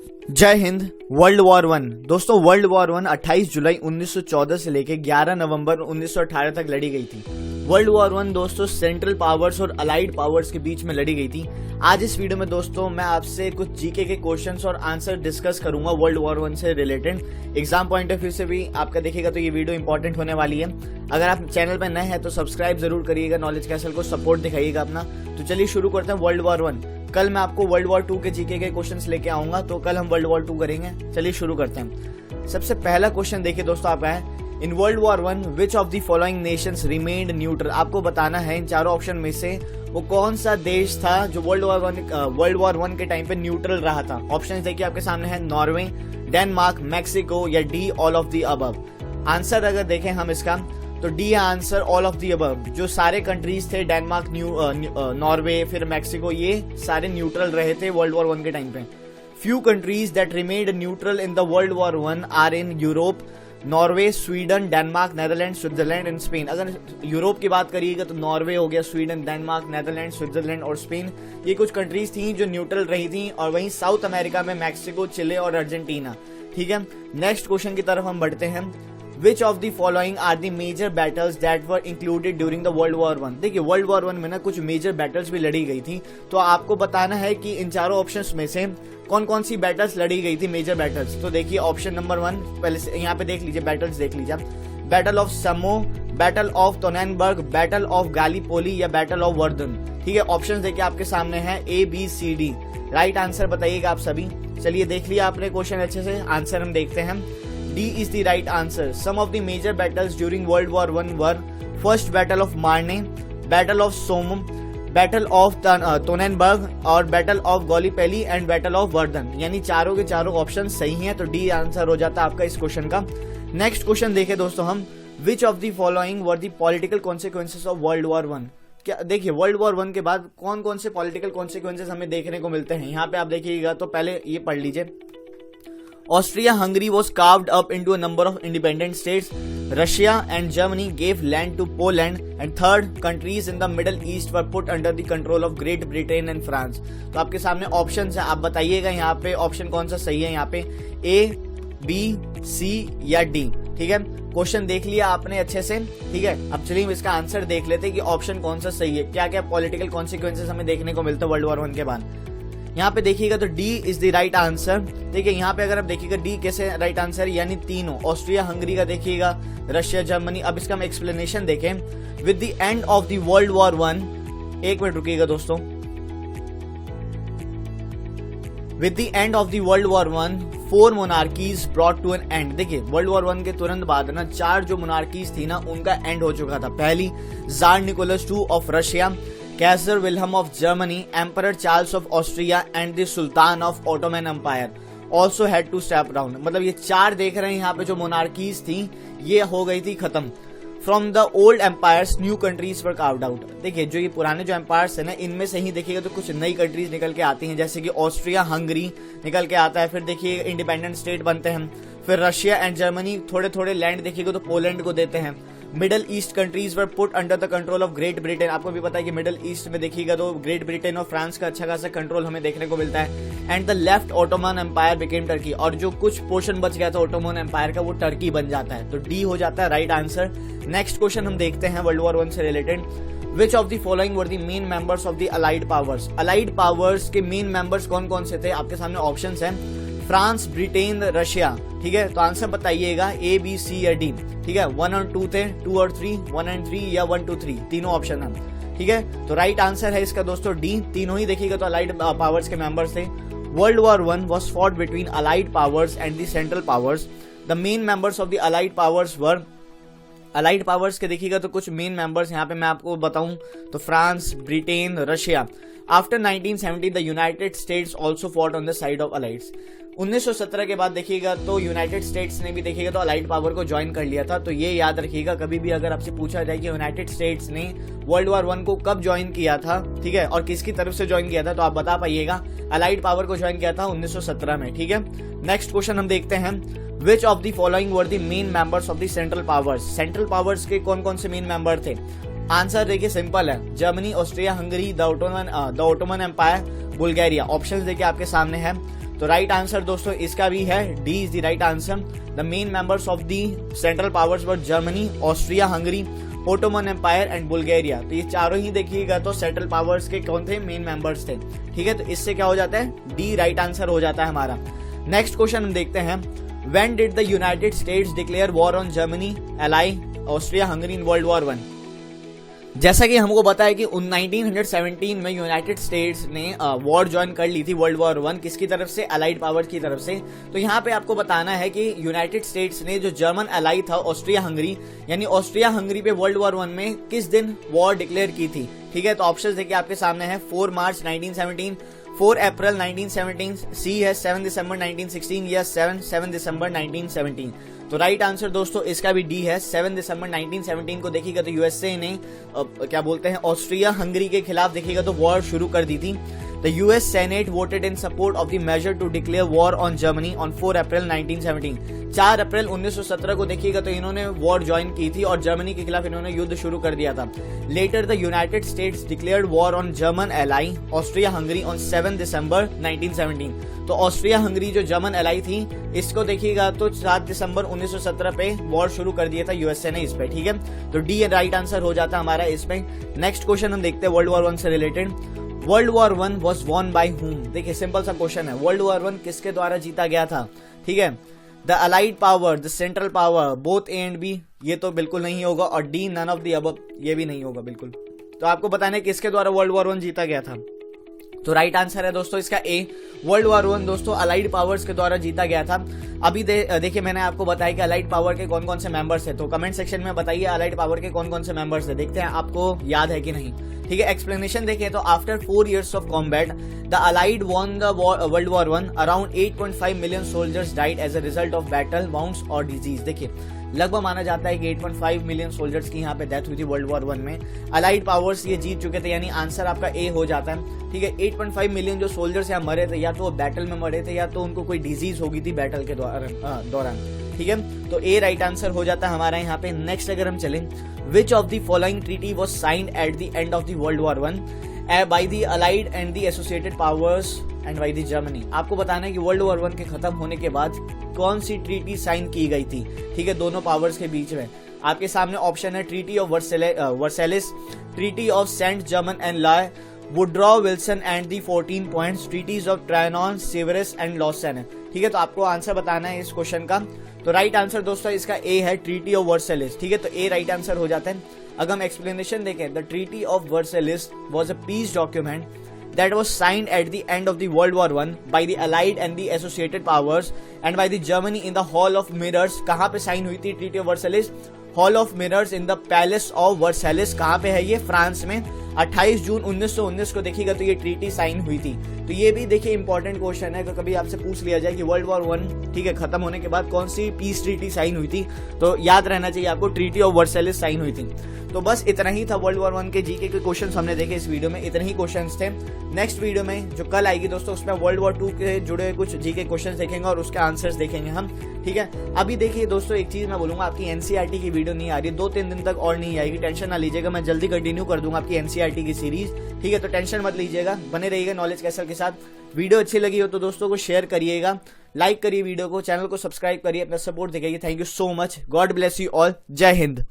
जय Hind. World war one दोस्तों, world war one 28 जुलाई 1914 से लेकर 11 नवंबर 1918 तक लड़ी गई थी। वर्ल्ड वॉर वन दोस्तों सेंट्रल पावर्स और अलाइड पावर्स के बीच में लड़ी गई थी। आज इस वीडियो में दोस्तों मैं आपसे कुछ जीके के क्वेश्चंस और आंसर डिस्कस करूंगा वर्ल्ड वॉर वन से related. Exam point of view से भी आपका देखेगा तो ये वीडियो इंपॉर्टेंट होने वाली है। अगर आप चैनल पर नए हैं तो सब्सक्राइब जरूर करिएगा, नॉलेज कैसल को सपोर्ट दिखाइएगा अपना। तो चलिए शुरू करते हैं वर्ल्ड वॉर वन। कल मैं आपको वर्ल्ड वॉर टू के जीके के क्वेश्चंस लेके आऊंगा, तो कल हम वर्ल्ड वॉर टू करेंगे। चलिए शुरू करते हैं। सबसे पहला क्वेश्चन देखिए दोस्तों आपका है, in world war one which of the following Nations remained neutral. आपको बताना है इन चारों ऑप्शन में से वो कौन सा देश था जो वर्ल्ड वॉर वन के टाइम पे न्यूट्रल रहा था। ऑप्शन देखिए आपके सामने है, नॉर्वे, डेनमार्क, मैक्सिको या D all of the above. Answer अगर देखें हम इसका तो डी है answer, all of the above. जो सारे कंट्रीज थे डेनमार्क, नॉर्वे, फिर मैक्सिको, ये सारे न्यूट्रल रहे थे वर्ल्ड वॉर वन के टाइम पे। Few countries that remained neutral in the world war one are in Europe, Norway, Sweden, Denmark, Netherland, Switzerland and Spain. अगर यूरोप की बात करिएगा तो नॉर्वे हो गया, स्वीडन, डेनमार्क, नेदरलैंड, स्विट्जरलैंड और स्पेन, ये कुछ कंट्रीज थी जो न्यूट्रल रही थी। और वहीं साउथ अमेरिका में मैक्सिको, चिले और अर्जेंटीना। ठीक है, नेक्स्ट क्वेश्चन की तरफ हम बढ़ते हैं। Which of the following are the major battles that were included during the World War One? देखिए वर्ल्ड वॉर वन में ना कुछ मेजर बैटल्स भी लड़ी गई थी, तो आपको बताना है कि इन चारों ऑप्शंस में से कौन कौन सी बैटल्स लड़ी गई थी, मेजर बैटल्स। तो देखिए ऑप्शन नंबर वन, पहले से यहाँ पे देख लीजिए, बैटल्स देख लीजिए। Battle of Somme, battle of Tannenberg, battle of Gallipoli या बैटल ऑफ वर्दन। ठीक है, ऑप्शन देखिए आपके सामने है A, B, C, D। Right answer बताइएगा आप सभी। चलिए देख लिया आपने क्वेश्चन अच्छे से, आंसर हम देखते हैं। D is the right answer. Some of the major battles during World War One were first Battle of Marne, Battle of Somme, Battle of Tonnenberg और Battle of Gallipoli and Battle of Verdun। यानी चारों के चारों option सही हैं, तो D answer हो जाता है आपका इस क्वेश्चन का। नेक्स्ट क्वेश्चन देखें दोस्तों हम, Which of the following were the political consequences of World War One? क्या देखिए वर्ल्ड वॉर वन के बाद कौन कौन से पॉलिटिकल कॉन्सिक्वेंसेस हमें देखने को मिलते हैं। यहाँ पे आप देखिएगा तो पहले ये पढ़ लीजिए। Austria-Hungary was carved up into a number of independent states. Russia and Germany gave land to Poland. And third, countries in the Middle East were put under the control of Great Britain and France. तो आपके सामने options है, आप बताइएगा यहाँ पे option कौन सा सही है। यहाँ पे A, B, C या D। ठीक है, क्वेश्चन देख लिया आपने अच्छे से। ठीक है, अब चलिए इसका आंसर देख लेते हैं कि ऑप्शन कौन सा सही है, क्या क्या पॉलिटिकल कॉन्सिक्वेंसेस हमें देखने को मिलता है वर्ल्ड वॉर वन के बाद। यहाँ पे देखिएगा तो D is the right answer. देखिए यहाँ पे अगर आप देखिएगा डी कैसे राइट आंसर, यानी तीनों, ऑस्ट्रिया हंगरी का देखिएगा, रशिया, जर्मनी। अब इसका हम एक्सप्लेनेशन देखें। With the end of the world war one, एक मिनट रुकिएगा दोस्तों। With the end of the world war one, 4 monarchies brought to an end. देखिए वर्ल्ड वॉर वन के तुरंत बाद ना 4 जो मोनार्कीज थी ना उनका एंड हो चुका था। पहली, tsar Nicholas II of Russia, Kaiser Wilhelm of Germany, Emperor Charles of Austria and the Sultan of Ottoman Empire also had to step down। मतलब ये 4 देख रहे हैं यहाँ पे जो मोनार्कीज थी ये हो गई थी खत्म। From the old empires, new countries were carved out। देखिए जो ये पुराने जो एम्पायर्स है ना इनमें से ही देखिएगा तो कुछ नई कंट्रीज निकल के आती हैं, जैसे कि ऑस्ट्रिया हंगरी निकल के आता है, फिर देखिए इंडिपेंडेंट स्टेट बनते हैं। फिर रशिया एंड जर्मनी थोड़े थोड़े लैंड देखिएगा तो पोलैंड को देते हैं। Middle east countries were put under the control of great Britain. आपको भी पता है कि मिडल ईस्ट में देखिएगा तो ग्रेट ब्रिटेन और फ्रांस का अच्छा खासा कंट्रोल हमें देखने को मिलता है। And the left Ottoman Empire became Turkey. और जो कुछ पोर्शन बच गया था ऑटोमन एम्पायर का वो टर्की बन जाता है, तो डी हो जाता है राइट आंसर। नेक्स्ट क्वेश्चन हम देखते हैं वर्ल्ड वॉर वन से related. Which of the following were the main members of the Allied powers? Allied powers के मेन मेंबर्स कौन कौन से थे, आपके सामने ऑप्शंस हैं। France, Britain, Russia. ठीक है, तो आंसर बताइएगा A, B, C या D। ठीक है, 1 और 2 थे, 2 और 3, 1 एंड 3 या 1, 2, 3, तीनों ऑप्शन है। ठीक है, तो राइट आंसर है इसका दोस्तों डी, तीनों ही देखिएगा तो अलाइड पावर्स के मेंबर्स थे। World war one was fought between allied powers and the central powers. The main members of the allied powers were, allied powers के देखिएगा तो कुछ मेन मेंबर्स यहाँ पे मैं आपको बताऊं तो France, Britain, Russia. After 1970 the United States also fought on the side of allies. 1917 के बाद देखिएगा तो यूनाइटेड स्टेट्स ने भी देखिएगा तो अलाइड पावर को ज्वाइन कर लिया था। तो ये याद रखिएगा, कभी भी अगर आपसे पूछा जाए कि यूनाइटेड स्टेट्स ने वर्ल्ड वॉर वन को कब ज्वाइन किया था, ठीक है, और किसकी तरफ से ज्वाइन किया था, तो आप बता पाइएगा अलाइड पावर को ज्वाइन किया था 1917 में। ठीक है, नेक्स्ट क्वेश्चन हम देखते हैं। Which of the following were the main members of the central powers? Central powers के कौन कौन से मेन मेंबर थे। आंसर देखिए सिंपल है, Germany, Austria Hungary, the Ottoman Empire, Bulgaria. Options देखिए आपके सामने है। तो राइट आंसर दोस्तों इसका भी है D is the right answer. The main members of the central powers were Germany, Austria Hungary, Ottoman empire and Bulgaria. तो ये चारों ही देखिएगा तो सेंट्रल पावर्स के कौन थे, मेन मेंबर्स थे। ठीक है, तो इससे क्या हो जाता है, डी राइट आंसर हो जाता है हमारा। नेक्स्ट क्वेश्चन हम देखते हैं, when did the United states declare war on Germany, ally, Austria Hungary in world war 1? जैसा कि हमको पता है कि 1917 में यूनाइटेड स्टेट्स ने वॉर ज्वाइन कर ली थी, वर्ल्ड वॉर 1, किसकी तरफ से, अलाइड पावर की तरफ से। तो यहाँ पे आपको बताना है कि यूनाइटेड स्टेट्स ने जो जर्मन अलाई था ऑस्ट्रिया हंगरी, यानी ऑस्ट्रिया हंगरी पे वर्ल्ड वॉर 1 में किस दिन वॉर डिक्लेयर की थी। ठीक है, तो ऑप्शन देखिए आपके सामने है, 4 मार्च 1917, 4 अप्रैल 1917, सी है 7 दिसंबर 1916 या 7 दिसंबर 1917। तो राइट आंसर दोस्तों इसका भी डी है, 7 दिसंबर 1917 को देखिएगा तो यूएसए ने क्या बोलते हैं ऑस्ट्रिया हंगरी के खिलाफ देखिएगा तो वॉर शुरू कर दी थी। The US senate voted in support of the measure to declare war on Germany on 4 अप्रैल 1917। 4 अप्रैल 1917 को देखिएगा तो इन्होंने वॉर ज्वाइन की थी और जर्मनी के खिलाफ इन्होंने युद्ध शुरू कर दिया था। Later the United States declared war on German ally Austria Hungary on 7 December 1917। तो ऑस्ट्रिया हंगरी जो जर्मन एलाई थी, इसको देखिएगा तो 7 दिसंबर 1917 पे वॉर शुरू कर दिया था यूएसए ने इस पे। ठीक है, तो डी राइट आंसर हो जाता है हमारा इसमें। नेक्स्ट क्वेश्चन हम देखते हैं वर्ल्ड वॉर 1 से related. World war 1 was won by whom? देखिए सिंपल सा क्वेश्चन है, वर्ल्ड वॉर 1 किसके द्वारा जीता गया था। ठीक है, the allied power, the central power, both A and B, ये तो बिल्कुल नहीं होगा, और D none of the above, ये भी नहीं होगा बिल्कुल। तो आपको बताना है किसके द्वारा वर्ल्ड वॉर 1 जीता गया था। तो राइट आंसर है दोस्तों इसका ए, वर्ल्ड वॉर 1 दोस्तों अलाइड पावर्स के द्वारा जीता गया था। अभी देखिए मैंने आपको बताया कि अलाइड पावर के कौन कौन से मेंबर्स थे, तो कमेंट सेक्शन में बताइए अलाइड पावर के कौन कौन से मेंबर्स थे, देखते हैं आपको याद है कि नहीं। ठीक है, एक्सप्लेनेशन देखिए तो after 4 years of combat the allied won the world war 1, around 8.5 million soldiers died as a result of battle, wounds और डिजीज। देखिए लगभग माना जाता है कि 8.5 मिलियन सोल्जर्स की यहाँ पे डेथ हुई थी वर्ल्ड वॉर 1 में। अलाइड पावर्स ये जीत चुके थे, यानी आंसर आपका ए हो जाता है। ठीक है, 8.5 मिलियन जो सोल्जर्स यहाँ मरे थे, या तो वो बैटल में मरे थे या तो उनको कोई डिजीज हो गई थी बैटल के दौरान। ठीक है, तो ए राइट आंसर हो जाता है हमारा यहाँ पे। नेक्स्ट अगर हम चलें, which of the following treaty was signed at the end of the world war 1 by the allied and the associated powers and by the Germany? आपको बताना है कि वर्ल्ड वॉर 1 के खत्म होने के बाद कौन सी ट्रीटी साइन की गई थी। ठीक है, दोनों पावर्स के बीच में। आपके सामने ऑप्शन है, treaty of Versailles, treaty of saint Germain and Laye, Woodrow Wilson and the 14 points, treaties of Trianon, Sevres and Lausanne. ठीक है, तो आपको आंसर बताना है इस क्वेश्चन का। तो राइट आंसर दोस्तों इसका ए है, ट्रीटी ऑफ वर्सेलिस। ठीक है, तो ए राइट आंसर हो जाता है। अगर हम एक्सप्लेनेशन देखें, the treaty of Versailles was a peace document that was signed at the end of the World War 1 by the Allied and the Associated Powers and by the Germany in the Hall of Mirrors। कहाँ पे sign हुई थी treaty of Versailles? Hall of mirrors in the palace of Versailles. कहाँ पे है ये? France में। 28 जून 1919 को देखिएगा तो ये ट्रीटी साइन हुई थी। तो ये भी देखिए इंपॉर्टेंट क्वेश्चन है, कभी आपसे पूछ लिया जाए कि वर्ल्ड वॉर 1 ठीक है खत्म होने के बाद कौन सी पीस ट्रीटी साइन हुई थी, तो याद रहना चाहिए आपको ट्रीटी ऑफ वर्सेलिस साइन हुई थी। तो बस इतना ही था वर्ल्ड वॉर 1 के जीके के क्वेश्चंस हमने देखे इस वीडियो में, इतने ही क्वेश्चंस थे। नेक्स्ट वीडियो में जो कल आएगी दोस्तों उसमें वर्ल्ड वॉर 2 के जुड़े हुए कुछ जीके क्वेश्चंस देखेंगे और उसके आंसर्स देखेंगे हम। ठीक है, अभी देखिए दोस्तों एक चीज मैं बोलूंगा, आपकी एनसीईआरटी की वीडियो नहीं आ रही, 2-3 दिन तक और नहीं आएगी, टेंशन ना लीजिएगा, मैं जल्दी कंटिन्यू कर दूंगा आपकी एनसीईआरटी की सीरीज। ठीक है, तो टेंशन मत लीजिएगा, बने रहिएगा नॉलेज कैसल के साथ। वीडियो अच्छी लगी हो तो दोस्तों को शेयर करिएगा, लाइक करिए वीडियो को, चैनल को सब्सक्राइब करिए, अपना सपोर्ट दिखाइए। Thank you so much, God bless you all, जय हिंद।